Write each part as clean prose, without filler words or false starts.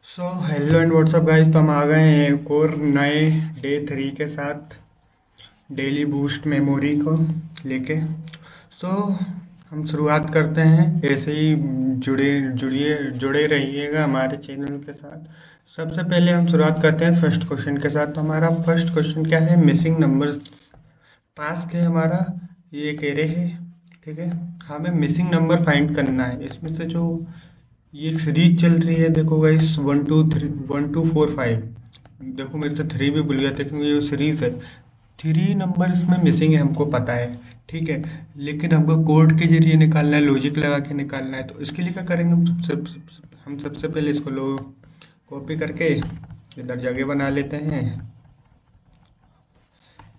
So hello and WhatsApp guys. तो हम आ गए हैं एक और नए डे 3 के साथ डेली बूस्ट मेमोरी को लेके। सो हम शुरुआत करते हैं ऐसे ही। जुड़े जुड़िए जुड़े रहिएगा हमारे चैनल के साथ। सबसे पहले हम शुरुआत करते हैं फर्स्ट क्वेश्चन के साथ। तो हमारा फर्स्ट क्वेश्चन क्या है? मिसिंग नंबर्स टास्क है हमारा। ये एक एरे है, ठीक है। हमें मिसिंग नंबर फाइंड करना है इसमें से जो ये एक सीरीज चल रही है। देखो गाइस, 1 2 3 1 2 4 5। देखो मेरे से 3 भी भूल गया था क्योंकि ये सीरीज है। 3 नंबर इसमें मिसिंग है, हमको पता है, ठीक है। लेकिन हमको कोड के जरिए निकालना है, लॉजिक लगा के निकालना है। तो इसके लिए क्या करेंगे? हम सबसे पहले इसको लो कॉपी करके इधर जगह बना लेते हैं।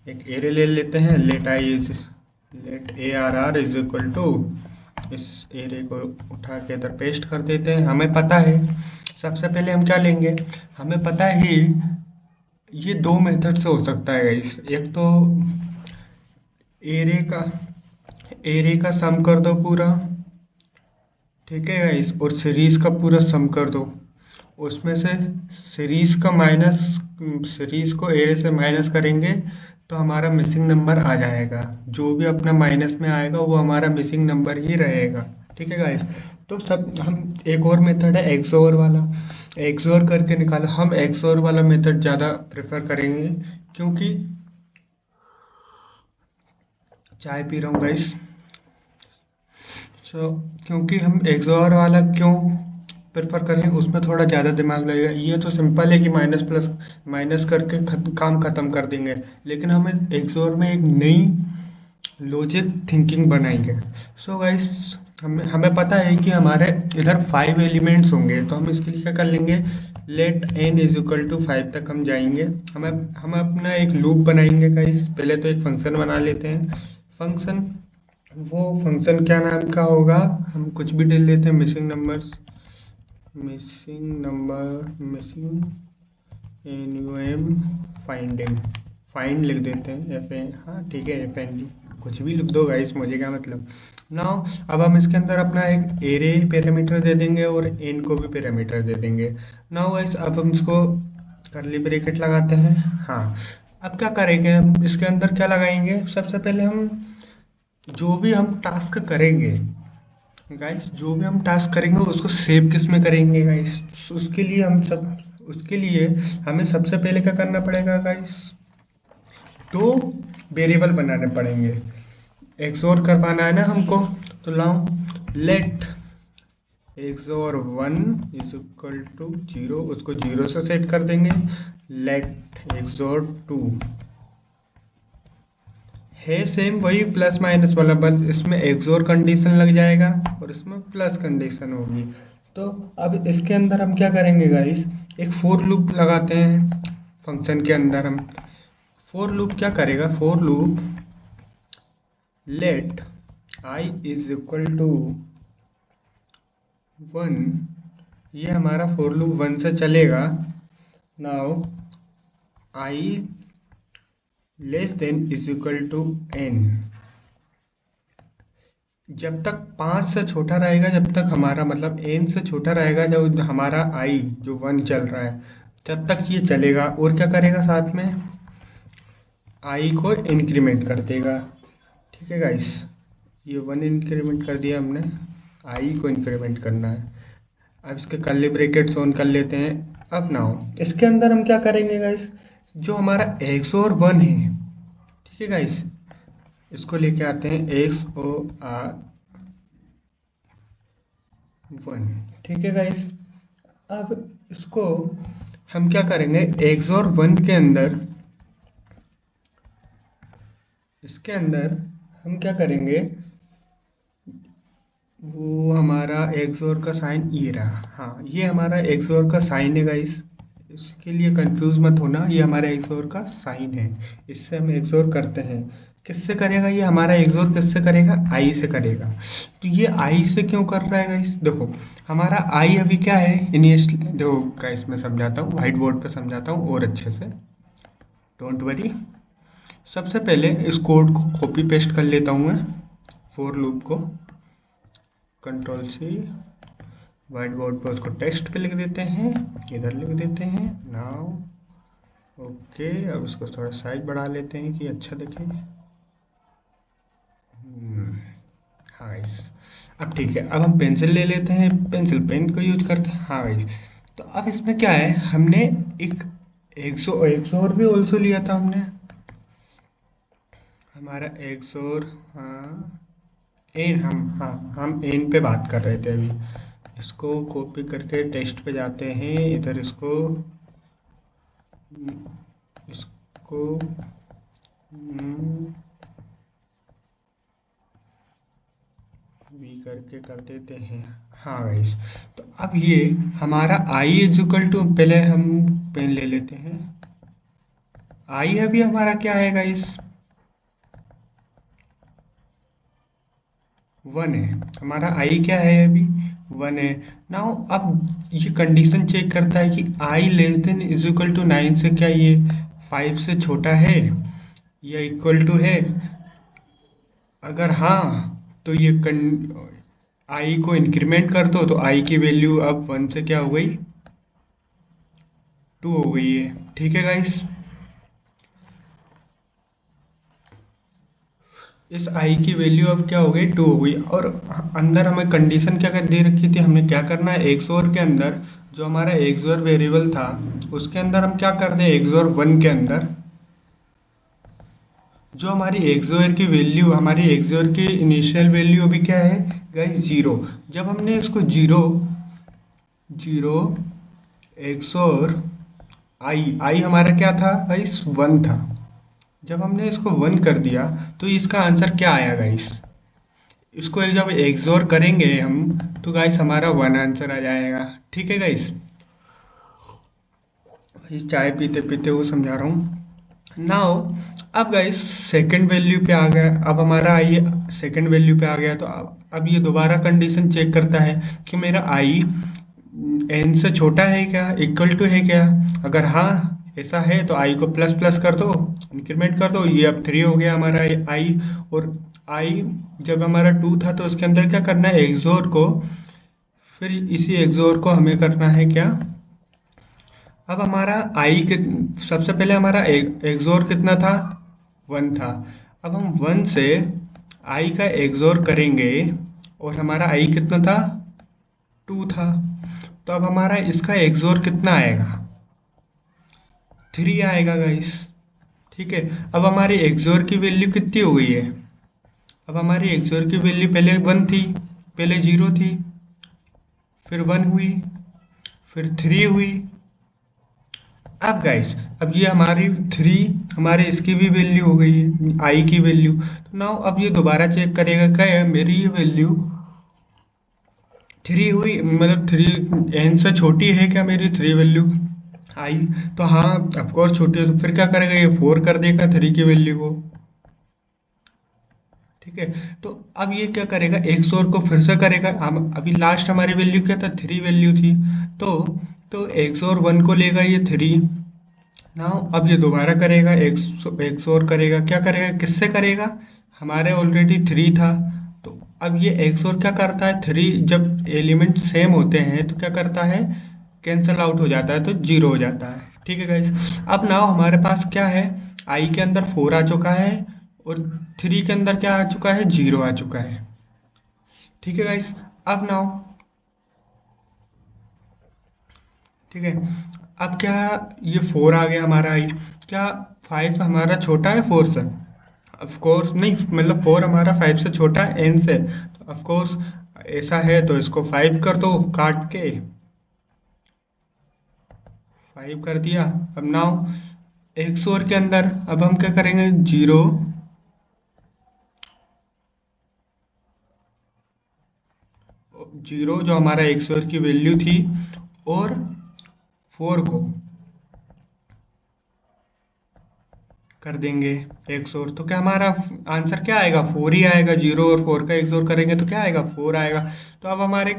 एक एरे ले लेते हैं। Let a r r is equal to, इस एरे को उठा के इधर पेस्ट कर देते हैं। हमें पता है सबसे पहले हम क्या लेंगे। हमें पता है ये दो मेथड से हो सकता है गाइस। एक तो एरे का एरे का सम कर दो पूरा, ठीक है गाइस, और सीरीज का पूरा सम कर दो। उसमें से सीरीज का माइनस, सीरीज को एरे से माइनस करेंगे तो हमारा मिसिंग नंबर आ जाएगा। जो भी अपना माइनस में आएगा वो हमारा मिसिंग नंबर ही रहेगा, ठीक है गाइस। तो सब हम एक और मेथड है एक्सओर वाला। एक्सओर करके निकालो। हम एक्सओर वाला मेथड ज़्यादा प्रेफर करेंगे क्योंकि चाय पी रहा हूँ गाइस। सो क्योंकि हम एक्सओर वाला क्यों प्रेफर करें, उसमें थोड़ा ज़्यादा दिमाग लगेगा। ये तो सिंपल है कि माइनस प्लस माइनस करके काम खत्म कर देंगे। लेकिन हमें एक्सओर में एक नई लॉजिक थिंकिंग बनाएंगे। सो गाइस, हमें हमें पता है कि हमारे इधर 5 एलिमेंट्स होंगे। तो हम इसके लिए क्या कर लेंगे? Let n is equal to 5 तक हम जाएंगे। हम अपना एक लूप बनाएंगे गाइस। पहले तो एक फंक्शन बना लेते हैं। फंक्शन, वो फंक्शन क्या नाम का होगा? हम कुछ भी ले लेते हैं। मिसिंग एन फाइंडिंग, फाइंड लिख देते हैं एफ एन। हाँ ठीक है, एफ एन डी कुछ भी लिख दो गाइस, मुझे क्या मतलब। नाउ अब हम इसके अंदर अपना एक एरे पैरामीटर दे देंगे और एन को भी पैरामीटर दे देंगे। नाउ गाइस, अब हम इसको करली ब्रैकेट लगाते हैं। हाँ, अब क्या करेंगे? हम इसके अंदर क्या लगाएंगे? सबसे पहले हम जो भी हम टास्क करेंगे गाइस, जो भी हम टास्क करेंगे उसको सेव किस में करेंगे गाइस? उसके लिए हमें सबसे पहले क्या करना पड़ेगा गाइस? दो वेरिएबल बनाने पड़ेंगे। एक्सओर करवाना है ना हमको। तो लाओ, let xor 1 is equal to 0, उसको 0 से सेट कर देंगे। लेट एक्सओर 2 है सेम वही प्लस माइनस वाला, बस इसमें एक्सोर कंडीशन लग जाएगा और इसमें प्लस कंडीशन होगी। तो अब इसके अंदर हम क्या करेंगे गाइस? एक फोर लूप लगाते हैं फंक्शन के अंदर। हम फोर लूप क्या करेगा? For loop let i is equal to 1, ये हमारा फोर लूप 1 से चलेगा। Now i less than is equal to n। जब तक 5 से छोटा रहेगा, जब तक हमारा मतलब n से छोटा रहेगा, जब हमारा i जो 1 चल रहा है, तब तक ये चलेगा। और क्या करेगा साथ में? i को इंक्रीमेंट कर देगा, ठीक है गाइस। ये 1 इंक्रीमेंट कर दिया हमने, i को इंक्रीमेंट करना है। अब इसके कर्ली ब्रैकेट्स ऑन कर लेते हैं। अब नाउ इसके अंदर हम क्या करेंगे गाइस? जो हमारा x और 1 है, ठीक है गाइस, इसको लेके आते हैं XOR 1, ठीक है गाइस। अब इसको हम क्या करेंगे? XOR 1 के अंदर, इसके अंदर हम क्या करेंगे? वो हमारा XOR का साइन ये रहा। हाँ, ये हमारा XOR का साइन है गाइस। इसके लिए कंफ्यूज मत होना, ये हमारा XOR का साइन है। इससे हम XOR करते हैं। किससे करेगा ये हमारा XOR? किससे करेगा? I से करेगा। तो ये I से क्यों कर रहा है गाइस? देखो हमारा I अभी क्या है? इनिशियल, देखो गाइस मैं समझाता हूँ, व्हाइट बोर्ड पे समझाता हूँ और अच्छे से, डोंट वरी। सबसे पहले इस कोड को कॉपी पेस्ट कर लेता हूँ मैं, फोर लूप को। कंट्रोल C, व्हाइट बोर्ड पर उसको टेक्स्ट पे लिख देते हैं, इधर लिख देते हैं नाउ। ओके, अब इसको थोड़ा साइज बढ़ा लेते हैं कि अच्छा दिखे। हाँ गाइस, अब ठीक है। अब हम पेंसिल ले लेते हैं, पेंसिल पेन को यूज करते हैं। हाँ गाइस, तो अब इसमें क्या है, हमने एक 100 और भी ऑल्सो लिया था हमने, हमारा 100। हाँ एन, हम एन पे बात कर रहे थे अभी। इसको कॉपी करके टेक्स्ट पे जाते हैं, इधर इसको भी करके कर देते हैं। हाँ गाइस, तो अब ये हमारा आई इज इक्वल टू, पहले हम पेन ले लेते हैं। आई अभी हमारा क्या है गाइस, 1 है। हमारा आई क्या है अभी, 1 है। नाउ अब ये कंडीशन चेक करता है कि I less than is equal to 9 से क्या ये 5 से छोटा है या इक्वल टू है। अगर हाँ तो ये आई को इंक्रीमेंट कर दो, तो आई की वैल्यू अब 1 से क्या हो गई, 2 हो गई है। ठीक है गाइस, इस आई की वैल्यू अब क्या हो गई, 2 हो गई। और अंदर हमें कंडीशन क्या कर दे रखी थी, हमने क्या करना है, एक्सोर के अंदर जो हमारा एक्सोर वेरिएबल था उसके अंदर हम क्या कर दें, एक्सोर 1 के अंदर जो हमारी एक्सोर की वैल्यू, हमारी एक्सोर की इनिशियल वैल्यू अभी क्या है गाइस, 0। जब हमने इसको 0 एक्सोर आई हमारा क्या था गाइस, 1 था। जब हमने इसको 1 कर दिया तो इसका आंसर क्या आया गाइस, इसको जब एक्सोर करेंगे हम तो गाइस हमारा 1 आंसर आ जाएगा। ठीक है गाइस, चाय पीते पीते वो समझा रहा हूँ। नाउ अब गाइस सेकंड वैल्यू पे आ गया, अब हमारा आई सेकंड वैल्यू पे आ गया, तो अब ये दोबारा कंडीशन चेक करता है कि मेरा आई एन से छोटा है क्या, इक्वल टू है क्या। अगर हाँ ऐसा है तो आई को प्लस प्लस कर दो, इंक्रीमेंट कर दो, ये अब 3 हो गया हमारा आई। और आई जब हमारा 2 था तो उसके अंदर क्या करना है, एक्सोर को, फिर इसी एक्सोर को हमें करना है क्या, अब हमारा आई के सबसे पहले हमारा एक्सोर कितना था, 1 था। अब हम 1 से आई का एक्सोर करेंगे और हमारा आई कितना था, 2 था। तो अब हमारा इसका एक्सोर कितना आएगा, 3 आएगा गाइस। ठीक है, अब हमारी एक्सोर की वैल्यू कितनी हो गई है, अब हमारी एक्सोर की वैल्यू पहले 1 थी, पहले 0 थी, फिर 1 हुई, फिर 3 हुई। अब गाइस, अब ये हमारी 3 हमारे इसकी भी वैल्यू हो गई है, आई की वैल्यू। तो नाउ अब ये दोबारा चेक करेगा क्या है, मेरी ये वैल्यू 3 हुई, मतलब 3 एन से छोटी है क्या मेरी 3 वैल्यू आई, तो हाँ ऑफकोर्स छोटी है। तो फिर क्या करेगा, ये 4 कर देगा 3 की वैल्यू को। ठीक है, तो अब ये क्या करेगा, एक्सोर को फिर से करेगा। हम अभी लास्ट हमारी वैल्यू क्या था, 3 वैल्यू थी, तो एक्सोर 1 को लेगा ये 3। नाउ अब ये दोबारा करेगा, एक्सोर करेगा, क्या करेगा, किससे करेगा, हमारे ऑलरेडी 3 था। तो अब ये एक्सोर क्या करता है, 3 जब एलिमेंट सेम होते हैं तो क्या करता है, कैंसल आउट हो जाता है, तो 0 हो जाता है। ठीक है गाइस, अब नाउ हमारे पास क्या है, आई के अंदर 4 आ चुका है और 3 के अंदर क्या आ चुका है, 0 आ चुका है। ठीक है गाइस, अब नाउ ठीक है, अब क्या, ये 4 आ गया हमारा आई, क्या 5 हमारा छोटा है 4 से, ऑफ कोर्स नहीं, मतलब 4 हमारा 5 से छोटा है एन से, तो ऑफ कोर्स ऐसा है तो इसको 5 कर दो, काट के 5 कर दिया। अब नाउ एक्सोर के अंदर अब हम क्या करेंगे, 0 जो हमारा एक्सोर की वैल्यू थी और 4 को कर देंगे एक्सोर, तो क्या हमारा आंसर क्या आएगा, 4 ही आएगा। 0 और 4 का एक्सोर करेंगे तो क्या आएगा, 4 आएगा। तो अब हमारे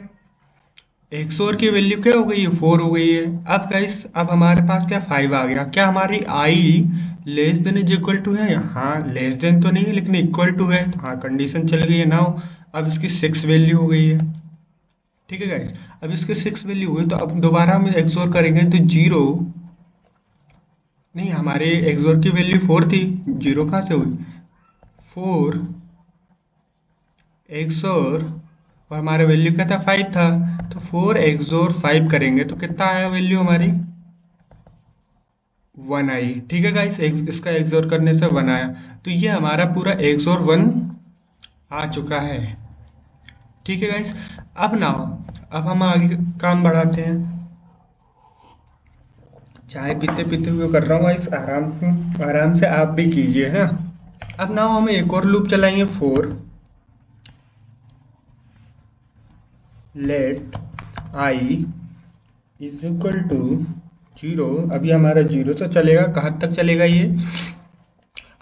एक्सोर की वैल्यू क्या हो गई है, 4 हो गई है। अब गाइस, अब हमारे पास क्या 5 आ गया, क्या हमारी I less than is equal to है, हाँ लेस देन तो नहीं है लेकिन इक्वल टू है, तो हाँ कंडीशन चल गई है। नाउ अब इसकी 6 वैल्यू हो गई है। ठीक है गाइस। अब इसके 6 वैल्यू हुए तो अब दोबारा हम एक्सोर करेंगे तो जीरो, नहीं हमारे एक्सोर की वैल्यू 4 थी, जीरो कहाँ से हुई, 4 एक्सोर, और हमारा वैल्यू क्या था 5 था, तो 4 एक्सोर 5 करेंगे तो कितना आया वैल्यू हमारी, 1 आई। ठीक है गाइस, इसका एक्सोर करने से 1 आया, तो ये हमारा पूरा एक्सोर 1 आ चुका है। ठीक है गाइस, अब ना अब हम आगे काम बढ़ाते हैं। चाय पीते पीते हुए कर रहा हूँ गाइस, आराम से आप भी कीजिए ना। अब ना हम एक और लूप चलाएंगे, for let i is equal to zero. अभी हमारा जीरो से चलेगा, कहाँ तक चलेगा ये,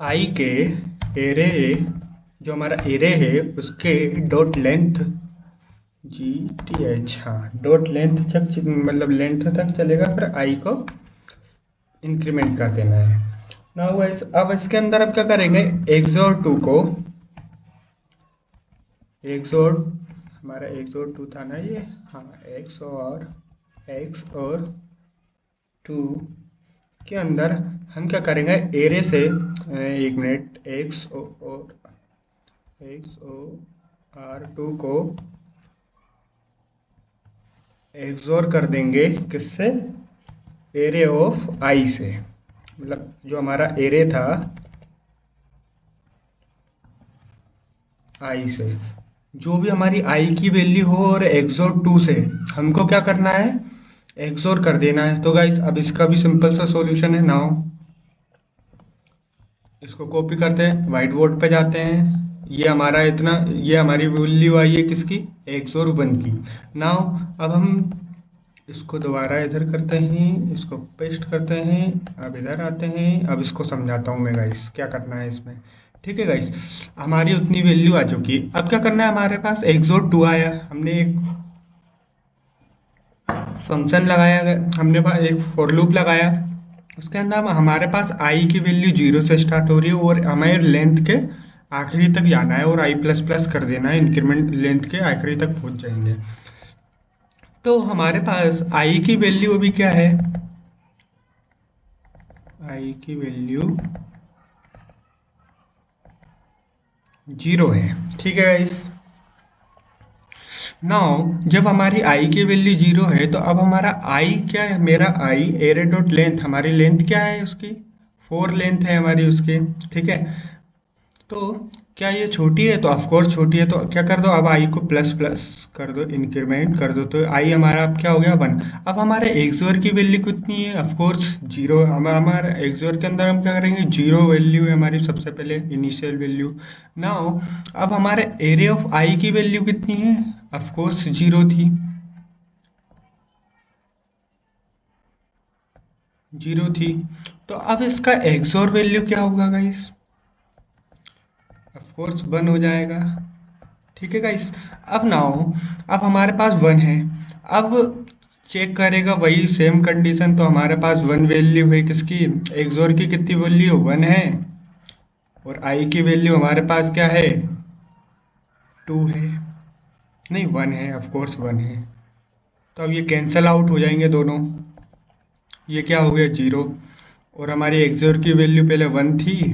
आई के एरे, जो हमारा एरे है उसके dot length, G T H, हाँ डॉट लेंथ तक, मतलब लेंथ तक चलेगा, फिर आई को इंक्रीमेंट कर देना है। नाउ गाइस, अब इसके अंदर अब क्या करेंगे, एक्सोर टू को, एक्सोर हमारा एक्सोर टू था ना ये, हाँ एक्स और टू के अंदर हम क्या करेंगे, एरे से एक minute, x o r two को एक्सोर कर देंगे, किससे, एरे ऑफ आई से, मतलब जो हमारा एरे था आई से, जो भी हमारी आई की वैल्यू हो और एक्सोर टू से हमको क्या करना है, एक्सोर कर देना है। तो गाइस अब इसका भी सिंपल सा सॉल्यूशन है। नाउ इसको कॉपी करते हैं, व्हाइट बोर्ड पे जाते हैं, ये हमारा इतना, ये हमारी वैल्यू आई है किसकी, एक्सोर 1 की। नाउ अब हम इसको दोबारा इधर करते हैं, इसको पेस्ट करते हैं, अब इधर आते हैं, अब इसको समझाता हूँ मैं गाइस क्या करना है इसमें। ठीक है गाइस, हमारी उतनी वैल्यू आ चुकी है, अब क्या करना है, हमारे पास एक्सोर 2 आया, हमने एक फंक्शन लगाया, हमने पास एक फॉर लूप लगाया, उसके अंदर हमारे पास आई की वैल्यू जीरो से स्टार्ट हो रही है और हमें लेंथ के आखिरी तक जाना है और आई प्लस प्लस कर देना है, इंक्रीमेंट लेंथ के आखिरी तक पहुंच जाएंगे। तो हमारे पास आई की वैल्यू अभी क्या है, आई की वैल्यू जीरो है। ठीक है गाइस, नाउ जब हमारी आई की वैल्यू जीरो है तो अब हमारा आई क्या है, मेरा आई एरे डॉट लेंथ, हमारी लेंथ क्या है उसकी, 4 लेंथ है हमारी उसकी। ठीक है, तो क्या ये छोटी है, तो ऑफ कोर्स छोटी है, तो क्या कर दो, अब आई को प्लस प्लस कर दो, इंक्रीमेंट कर दो, तो आई हमारा अब क्या हो गया 1। अब हमारे एक्सोर की वैल्यू कितनी है, ऑफ कोर्स जीरो, हम हमारे एक्सोर के अंदर हम क्या करेंगे, जीरो वैल्यू है हमारी सबसे पहले इनिशियल वैल्यू। नाउ अब हमारे एरे ऑफ आई की वैल्यू कितनी है, ऑफ कोर्स जीरो थी, जीरो थी, तो अब इसका एक्सोर वैल्यू क्या होगा गाइस, ऑफ कोर्स 1 हो जाएगा। ठीक है गाइस, अब नाउ अब हमारे पास 1 है, अब चेक करेगा वही सेम कंडीशन, तो हमारे पास 1 वैल्यू है किसकी, एक्सोर की कितनी वैल्यू 1 है, और आई की वैल्यू हमारे पास क्या है 2 है, नहीं 1 है, ऑफ कोर्स 1 है, तो अब ये कैंसल आउट हो जाएंगे दोनों, ये क्या हो गया जीरो, और हमारी एक्सोर की वैल्यू पहले 1 थी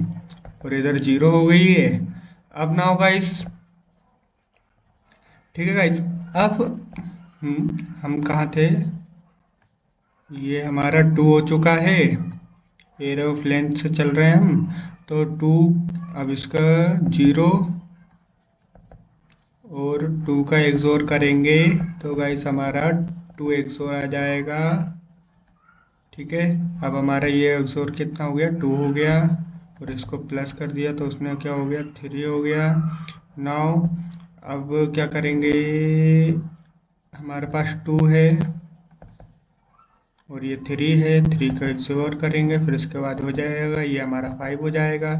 और इधर जीरो हो गई है। अब नाउ गाइस, ठीक है गाइस, अब हम कहाँ थे, ये हमारा 2 हो चुका है, एरे ऑफ लेंथ से चल रहे हैं हम, तो 2, अब इसका जीरो और 2 का एक्सोर करेंगे तो गाइस हमारा 2 एक्सोर आ जाएगा। ठीक है, अब हमारा ये एक्सोर कितना हो गया, 2 हो गया, और इसको प्लस कर दिया तो उसमें क्या हो गया, 3 हो गया। नाउ अब क्या करेंगे, हमारे पास 2 है और ये 3 है, 3 का एक्सोर करेंगे, फिर इसके बाद हो जाएगा ये हमारा 5 हो जाएगा,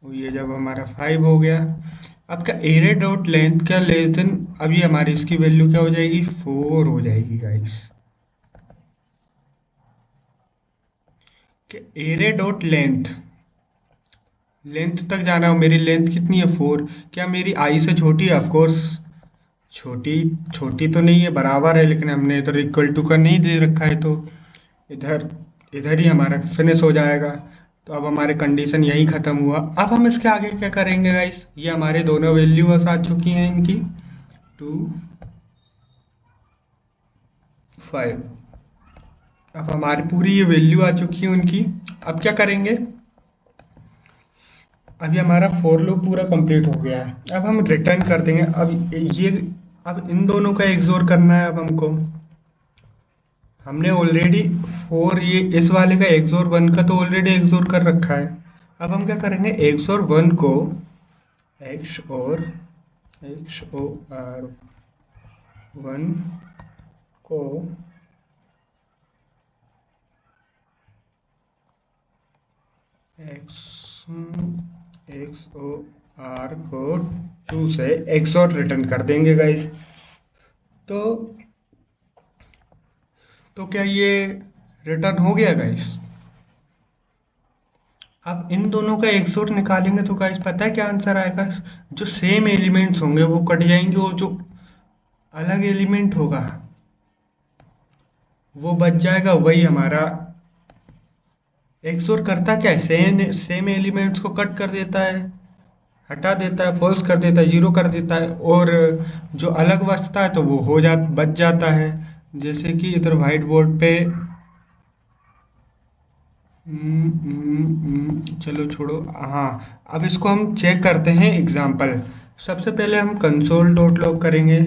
और ये जब हमारा 5 हो गया, अब क्या एरे डॉट लेंथ क्या लेस देन, अभी हमारी इसकी वैल्यू क्या हो जाएगी, 4 हो जाएगी गाइस, कि एरे डॉट लेंथ, लेंथ तक जाना हो, मेरी लेंथ कितनी है 4, क्या मेरी आई से छोटी है, ऑफ कोर्स छोटी छोटी तो नहीं है, बराबर है, लेकिन हमने इधर इक्वल टू का नहीं दे रखा है, तो इधर इधर ही हमारा फिनिश हो जाएगा। तो अब हमारे कंडीशन यही ख़त्म हुआ। अब हम इसके आगे क्या करेंगे गाइस, ये हमारे दोनों वैल्यूज आ चुकी हैं इनकी 2 5। अब हमारी पूरी ये वैल्यू आ चुकी है उनकी। अब क्या करेंगे, अभी हमारा फोर लूप पूरा कंप्लीट हो गया है। अब हम रिटर्न कर देंगे। अब इन दोनों का एक्सोर करना है। अब हमको हमने ऑलरेडी फोर, ये इस वाले का एक्सोर वन का तो ऑलरेडी एक्सोर कर रखा है। अब हम क्या करेंगे, एक्सोर वन को XOR वन को XOR को 2 से XOR रिटर्न कर देंगे गाइस। तो क्या ये रिटर्न हो गया गाइस। अब इन दोनों का XOR निकालेंगे तो गाइस पता है क्या आंसर आएगा, जो सेम एलिमेंट्स होंगे वो कट जाएंगे और जो अलग एलिमेंट होगा वो बच जाएगा। वही हमारा XOR करता क्या है, सेम एलिमेंट्स को कट कर देता है, हटा देता है, फॉल्स कर देता है, जीरो कर देता है, और जो अलग बचता है तो वो बच जाता है। जैसे कि इधर व्हाइट बोर्ड पे चलो छोड़ो, हाँ अब इसको हम चेक करते हैं एग्जाम्पल। सबसे पहले हम कंसोल डॉट लॉग करेंगे,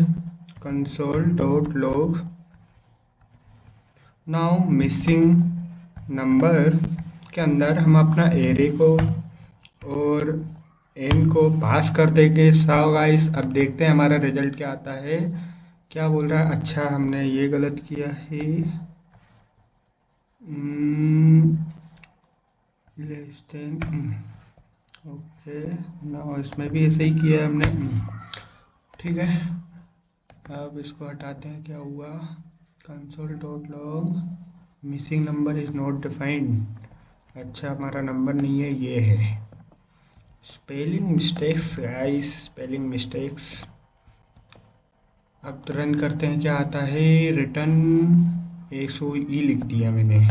console dot log. Now missing number के अंदर हम अपना एरे को और एन को पास कर देंगे। सो गाइस अब देखते हैं हमारा रिजल्ट क्या आता है। क्या बोल रहा है, अच्छा हमने ये गलत किया है, लेस देन, ओके ना, इसमें भी ऐसे ही किया है हमने, ठीक है। अब इसको हटाते हैं, क्या हुआ, console dot log missing number is not defined. अच्छा हमारा नंबर नहीं है, ये है spelling mistakes guys, spelling mistakes. अब रन करते हैं, क्या आता है, रिटर्न SOE लिख दिया मैंने।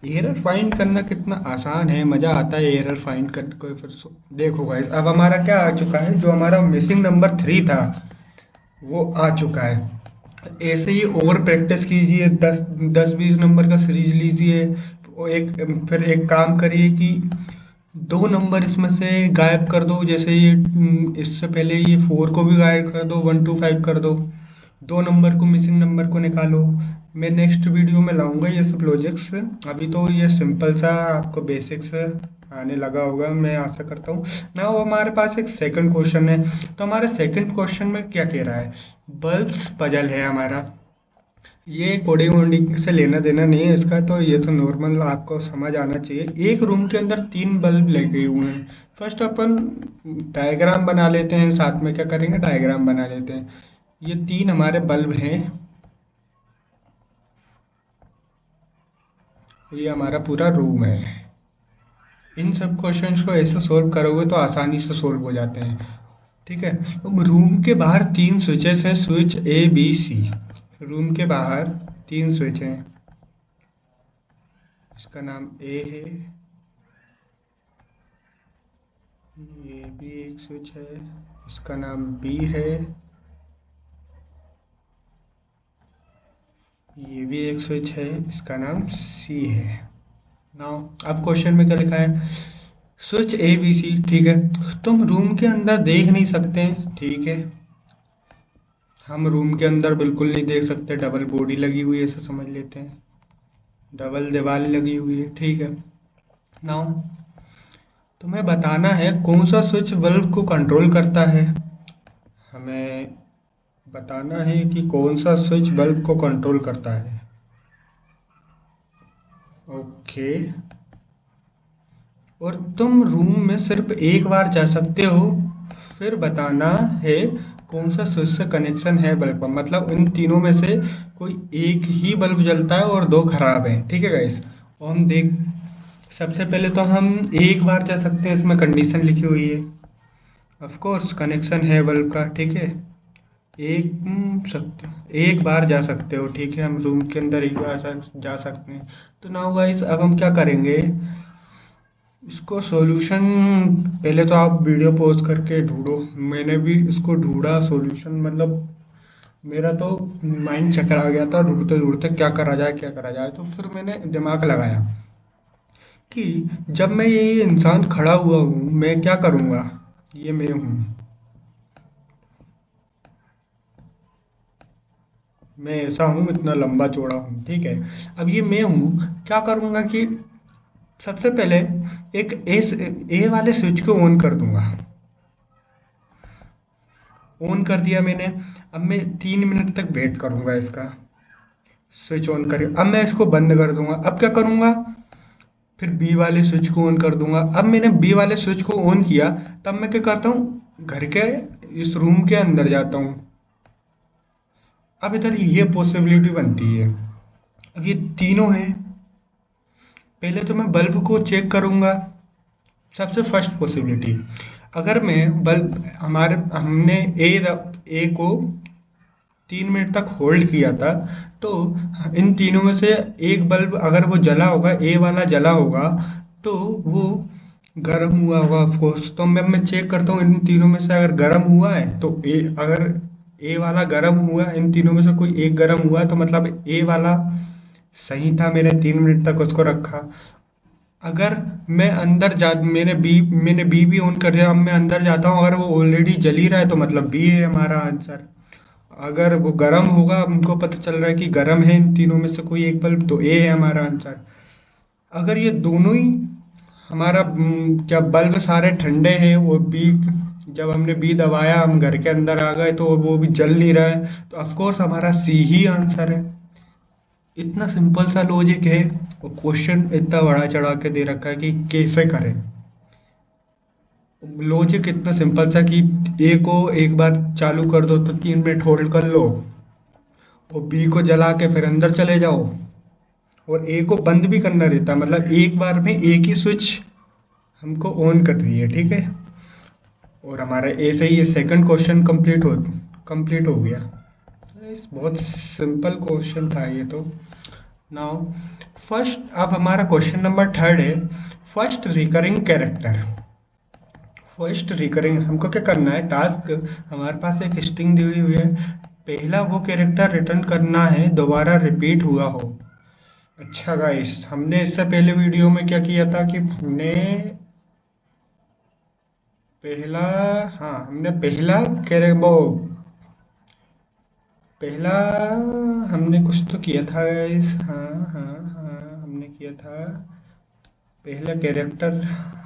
एरर फाइंड करना कितना आसान है, मज़ा आता है एरर फाइंड कर कोई। फिर देखो गाइस अब हमारा क्या आ चुका है, जो हमारा मिसिंग नंबर 3 था वो आ चुका है। ऐसे ही और प्रैक्टिस कीजिए, 10-20 नंबर का सीरीज लीजिए। फिर एक काम करिए कि 2 नंबर इसमें से गायब कर दो, जैसे ये इससे पहले ये 4 को भी गायब कर दो, 1 2 5 कर दो, 2 नंबर को, मिसिंग नंबर को निकालो। मैं नेक्स्ट वीडियो में लाऊंगा ये सब लॉजिक्स। अभी तो ये सिंपल सा आपको बेसिक्स आने लगा होगा, मैं आशा करता हूँ ना। वो हमारे पास एक सेकंड क्वेश्चन है, तो हमारे सेकंड क्वेश्चन में क्या कह रहा है, बल्ब्स पजल है हमारा। ये कोडिंग वोडिंग से लेना देना नहीं है इसका, तो ये तो नॉर्मल आपको समझ आना चाहिए। एक रूम के अंदर 3 बल्ब लगे हुए हैं। फर्स्ट अपन डायग्राम बना लेते हैं, साथ में क्या करेंगे, डायग्राम बना लेते हैं। ये 3 हमारे बल्ब हैं, ये हमारा पूरा रूम है। इन सब क्वेश्चंस को ऐसे सोल्व करोगे तो आसानी से सोल्व हो जाते हैं, ठीक है। तो रूम के बाहर 3 स्विचेस हैं, स्विच ABC। रूम के बाहर 3 स्विच हैं, इसका नाम A है, ये भी एक स्विच है, इसका नाम B है, ये भी एक स्विच है, इसका नाम C है। नाउ अब क्वेश्चन में क्या लिखा है, स्विच ABC, ठीक है। तुम रूम के अंदर देख नहीं सकते, ठीक है, हम रूम के अंदर बिल्कुल नहीं देख सकते, डबल बॉडी लगी हुई है, ऐसा समझ लेते हैं, डबल दीवार लगी हुई है, ठीक है। नाउ तुम्हें बताना है कौन सा स्विच बल्ब को कंट्रोल करता है। हमें बताना है कि कौन सा स्विच बल्ब को कंट्रोल करता है, ओके। और तुम रूम में सिर्फ एक बार जा सकते हो, फिर बताना है कौन सा स्विच से कनेक्शन है बल्ब का, मतलब इन तीनों में से कोई एक ही बल्ब जलता है और 2 खराब हैं, ठीक है गाइस। और हम सबसे पहले तो हम एक बार जा सकते हैं, इसमें कंडीशन लिखी हुई है। ऑफ कोर्स कनेक्शन है बल्ब का, ठीक है। एक बार जा सकते हो, ठीक है, हम रूम के अंदर एक बार जा सकते हैं। तो नाउ गाइस अब हम क्या करेंगे, इसको सॉल्यूशन, पहले तो आप वीडियो पॉज करके ढूंढो। मैंने भी इसको ढूंढा सॉल्यूशन, मतलब मेरा तो माइंड चकरा गया था ढूंढते ढूंढते क्या करा जाए क्या करा जाए। तो फिर मैंने दिमाग लगाया कि जब मैं ये इंसान खड़ा हुआ हूँ मैं क्या करूँगा, ये मैं हूँ, मैं ऐसा हूँ, इतना लंबा चौड़ा हूँ, ठीक है। अब ये मैं हूँ, क्या करूँगा कि सबसे पहले एक ए वाले स्विच को ऑन कर दूंगा। ऑन कर दिया मैंने। अब मैं 3 मिनट तक वेट करूंगा इसका, स्विच ऑन करे। अब मैं इसको बंद कर दूंगा। अब क्या करूंगा, फिर बी वाले स्विच को ऑन कर दूंगा। अब मैंने बी वाले स्विच को ऑन किया, तब मैं क्या करता हूँ, घर के इस रूम के अंदर जाता हूँ। अब इधर ये पॉसिबिलिटी बनती है, अब ये तीनों हैं। पहले तो मैं बल्ब को चेक करूंगा, सबसे फर्स्ट पॉसिबिलिटी। अगर मैं बल्ब, हमने ए को 3 मिनट तक होल्ड किया था, तो इन तीनों में से एक बल्ब अगर वो जला होगा, ए वाला जला होगा, तो वो गर्म हुआ होगा ऑफ कोर्स। तो मैं चेक करता हूँ इन तीनों में से अगर गर्म हुआ है तो अगर ए वाला गर्म हुआ, इन तीनों में से कोई एक गर्म हुआ है, तो मतलब ए वाला सही था, मैंने 3 मिनट तक उसको रखा। अगर मैं अंदर जा मैंने बी भी ऑन कर दिया, अब मैं अंदर जाता हूँ, अगर वो ऑलरेडी जल ही रहा है तो मतलब बी है हमारा आंसर। अगर वो गर्म होगा, हमको पता चल रहा है कि गर्म है इन तीनों में से कोई एक बल्ब, तो ए है हमारा आंसर। अगर ये दोनों ही हमारा क्या बल्ब सारे ठंडे हैं, वो बी, जब हमने बी दबाया हम घर के अंदर आ गए तो वो भी जल नहीं रहा है, तो ऑफ कोर्स हमारा सी ही आंसर है। इतना सिंपल सा लॉजिक है, और क्वेश्चन इतना बड़ा चढ़ा के दे रखा है कि कैसे करें। लॉजिक इतना सिंपल सा कि ए को एक बार चालू कर दो तो 3 मिनट होल्ड कर लो, और बी को जला के फिर अंदर चले जाओ, और ए को बंद भी करना रहता है, मतलब एक बार में एक ही स्विच हमको ऑन कर रही है, ठीक है। और हमारा ए से ही ये सेकंड क्वेश्चन कंप्लीट हो गया। इस बहुत सिंपल क्वेश्चन था ये तो। नाउ फर्स्ट, अब हमारा क्वेश्चन नंबर थर्ड है, first recurring character. First recurring हमको क्या करना है, टास्क हमारे पास एक स्ट्रिंग दी हुई है, पहला वो कैरेक्टर रिटर्न करना है दोबारा रिपीट हुआ हो। अच्छा गाइस, हमने इससे पहले वीडियो में क्या किया था कि हमने पहला, हाँ हमने पहला कैरे वो पहला हमने कुछ तो किया था गाइस, हाँ हाँ हाँ हमने किया था पहला कैरेक्टर,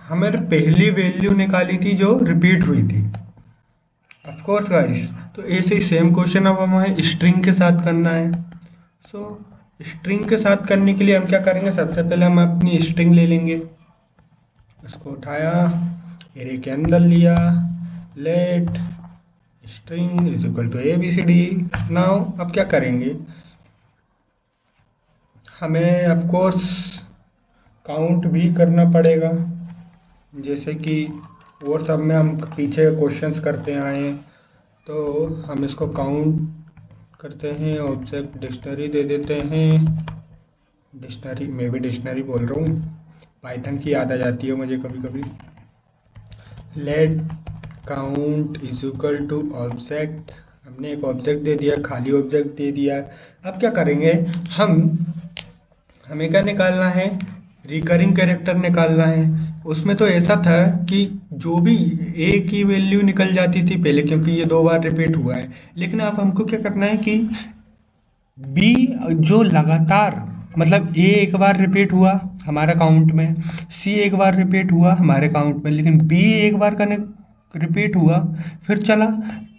हमारे पहली वैल्यू निकाली थी जो रिपीट हुई थी ऑफ कोर्स गाइस। तो ऐसे ही सेम क्वेश्चन अब हमें स्ट्रिंग के साथ करना है। सो स्ट्रिंग के साथ करने के लिए हम क्या करेंगे, सबसे पहले हम अपनी स्ट्रिंग ले लेंगे, इसको उठाया, एरे के अंदर लिया, let string is equal to ABCD। Now अब क्या करेंगे, हमें ऑफ कोर्स काउंट भी करना पड़ेगा, जैसे कि और सब में हम पीछे क्वेश्चंस करते आए हैं, तो हम इसको काउंट करते हैं, ऑब्जेक्ट डिक्शनरी दे देते हैं। डिक्शनरी, मैं भी डिक्शनरी बोल रहा हूँ, पाइथन की याद आ जाती है मुझे कभी कभी। Let count is equal to object, हमने एक ऑब्जेक्ट दे दिया, खाली ऑब्जेक्ट दे दिया। अब क्या करेंगे, हमें क्या निकालना है, रिकरिंग कैरेक्टर निकालना है। उसमें तो ऐसा था कि जो भी ए की वैल्यू निकल जाती थी पहले, क्योंकि ये 2 बार रिपीट हुआ है। लेकिन अब हमको क्या करना है कि बी जो लगातार, मतलब ए एक बार रिपीट हुआ हमारा काउंट में, सी एक बार रिपीट हुआ हमारे काउंट में, लेकिन बी एक बार करने रिपीट हुआ फिर चला,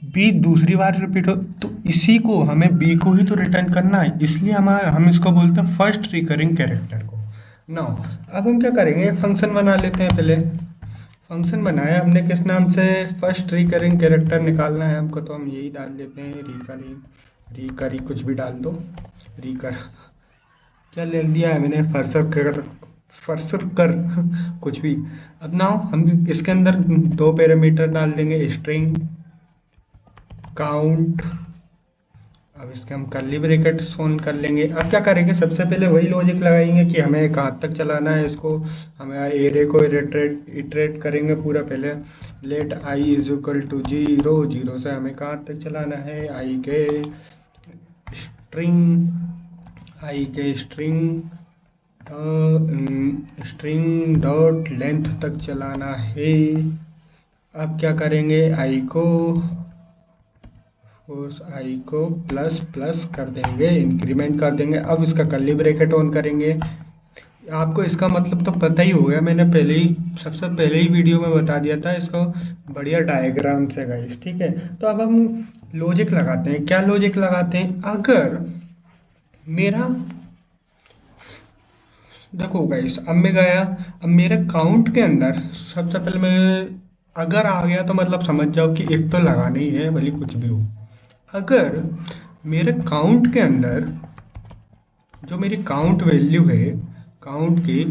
बी दूसरी बार रिपीट हो, तो इसी को हमें बी को ही तो रिटर्न करना है, इसलिए हम इसको बोलते हैं फर्स्ट रिकरिंग कैरेक्टर को। नाउ अब हम क्या करेंगे, एक फंक्शन बना लेते हैं। पहले फंक्शन बनाया हमने किस नाम से, फर्स्ट रिकरिंग कैरेक्टर निकालना है हमको, तो हम यही डाल देते हैं रिकरी कुछ भी डाल दो, रिकर क्या लिख दिया है मैंने, फर्स्ट फर्सर कर कुछ भी। अब ना हम इसके अंदर दो पैरामीटर डाल देंगे, स्ट्रिंग काउंट। अब इसके हम कर्ली ब्रैकेट ऑन कर लेंगे। अब क्या करेंगे, सबसे पहले वही लॉजिक लगाएंगे कि हमें कहाँ तक चलाना है इसको। हमें एरे को इटरेट करेंगे पूरा। पहले let i is equal to 0, 0 से हमें कहाँ तक चलाना है, आई के स्ट्रिंग डॉट लेंथ तक चलाना है। अब क्या करेंगे, उस आई को प्लस प्लस कर देंगे, इंक्रीमेंट कर देंगे। अब इसका कर्ली ब्रैकेट ऑन करेंगे। आपको इसका मतलब तो पता ही हो गया, मैंने सबसे पहले ही वीडियो में बता दिया था इसको बढ़िया डायग्राम से गाइस, ठीक है। तो अब हम लॉजिक लगाते हैं। क्या लॉजिक लगाते हैं, अगर मेरा देखो गाइस, अब मैं गया, अब मेरे काउंट के अंदर सबसे पहले मैं अगर आ गया तो मतलब समझ जाओ कि एक तो लगाना ही है, भले कुछ भी हो। अगर मेरे काउंट के अंदर जो मेरी काउंट वैल्यू है, काउंट की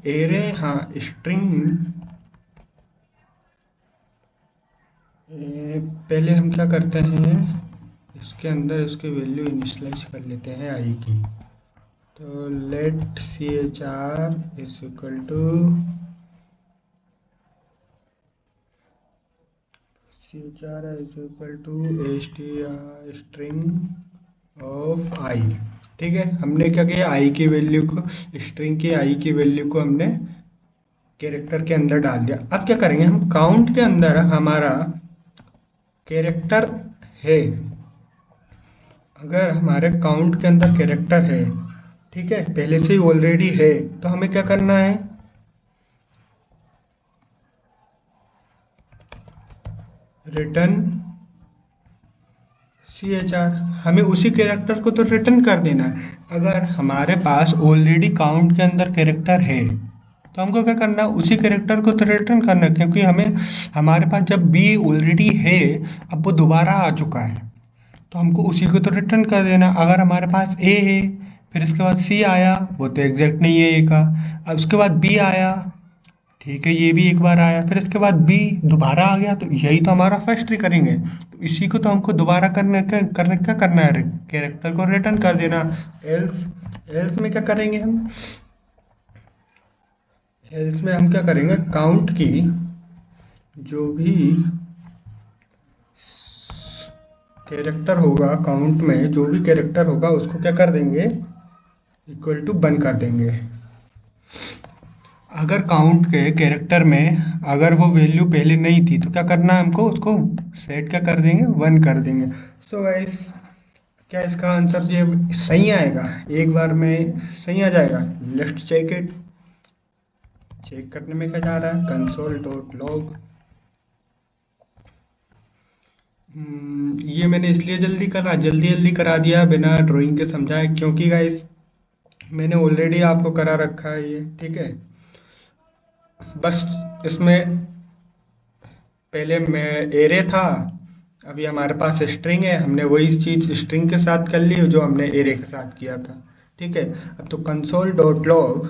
एरे हाँ स्ट्रिंग, पहले हम क्या करते हैं, इसके अंदर इसकी वैल्यू इनिशियलाइज कर लेते हैं आई की। तो let C H R is equal to string of I. ठीक है, हमने क्या किया, आई की वैल्यू को, स्ट्रिंग की आई की वैल्यू को हमने कैरेक्टर के अंदर डाल दिया। अब क्या करेंगे, हम काउंट के अंदर हमारा कैरेक्टर है, अगर हमारे काउंट के अंदर कैरेक्टर है, ठीक है, पहले से ही ऑलरेडी है, तो हमें क्या करना है, रिटर्न CHR। हमें उसी कैरेक्टर को तो रिटर्न कर देना है। अगर हमारे पास ऑलरेडी काउंट के अंदर कैरेक्टर है तो हमको क्या करना है, उसी कैरेक्टर को तो रिटर्न करना है, क्योंकि हमें हमारे पास जब बी ऑलरेडी है, अब वो दोबारा आ चुका है, तो हमको उसी को तो रिटर्न कर देना। अगर हमारे पास ए है, फिर इसके बाद सी आया, वो तो एग्जैक्ट नहीं है ए का। अब उसके बाद बी आया, ठीक है, ये भी एक बार आया, फिर इसके बाद बी दोबारा आ गया, तो यही तो हमारा फर्स्ट करेंगे। तो इसी को तो हमको दोबारा क्या करना है, कैरेक्टर को रिटर्न कर देना। एल्स में क्या करेंगे हम, एल्स में हम क्या करेंगे, काउंट की जो भी कैरेक्टर होगा, काउंट में जो भी कैरेक्टर होगा उसको क्या कर देंगे, इक्वल टू 1 कर देंगे। अगर काउंट के कैरेक्टर में अगर वो वैल्यू पहले नहीं थी तो क्या करना है हमको, उसको सेट क्या कर देंगे, 1 कर देंगे। सो गाइस, क्या इसका आंसर ये सही आएगा, एक बार में सही आ जाएगा। Let's check it. चेक करने में क्या जा रहा है, console.log। ये मैंने इसलिए जल्दी करा दिया बिना ड्राइंग के समझाए, क्योंकि गाइस मैंने ऑलरेडी आपको करा रखा है ये, ठीक है। बस इसमें पहले में एरे था, अभी हमारे पास स्ट्रिंग है, हमने वही चीज़ स्ट्रिंग के साथ कर ली जो हमने एरे के साथ किया था, ठीक है। अब तो console.log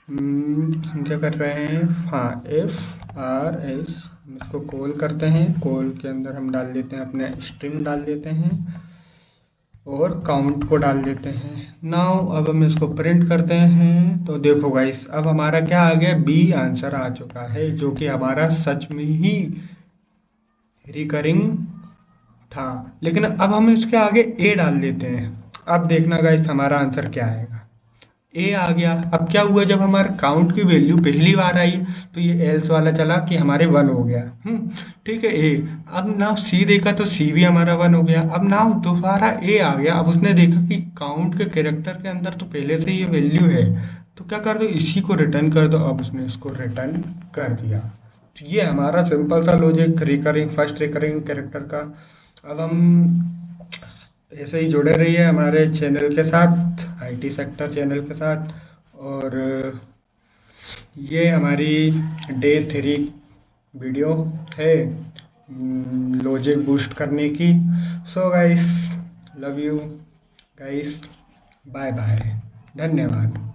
हम क्या कर रहे हैं, हाँ FRS, हम इसको कॉल करते हैं। कॉल के अंदर हम डाल देते हैं अपने स्ट्रिंग डाल देते हैं और काउंट को डाल देते हैं। नाउ अब हम इसको प्रिंट करते हैं, तो देखो गाइस, अब हमारा क्या आ गया, बी आंसर आ चुका है, जो कि हमारा सच में ही रिकरिंग था। लेकिन अब हम इसके आगे ए डाल देते हैं। अब देखना गाइस हमारा आंसर क्या आएगा, ए आ गया। अब क्या हुआ, जब हमारे काउंट की वैल्यू पहली बार आई तो ये एल्स वाला चला कि हमारे 1 हो गया, ठीक है, ए। अब ना सी देखा तो सी भी हमारा 1 हो गया। अब ना दोबारा ए आ गया, अब उसने देखा कि काउंट के कैरेक्टर के अंदर तो पहले से ये वैल्यू है, तो क्या कर दो, इसी को रिटर्न कर दो। अब उसने इसको रिटर्न कर दिया। तो ये हमारा सिंपल सा लॉजिक फर्स्ट रिकरिंग कैरेक्टर का। अब हम ऐसे ही जुड़े रहिए हमारे चैनल के साथ, IT सेक्टर चैनल के साथ। और ये हमारी डे 3 वीडियो है लॉजिक बूस्ट करने की। So guys, love you guys, bye bye, धन्यवाद।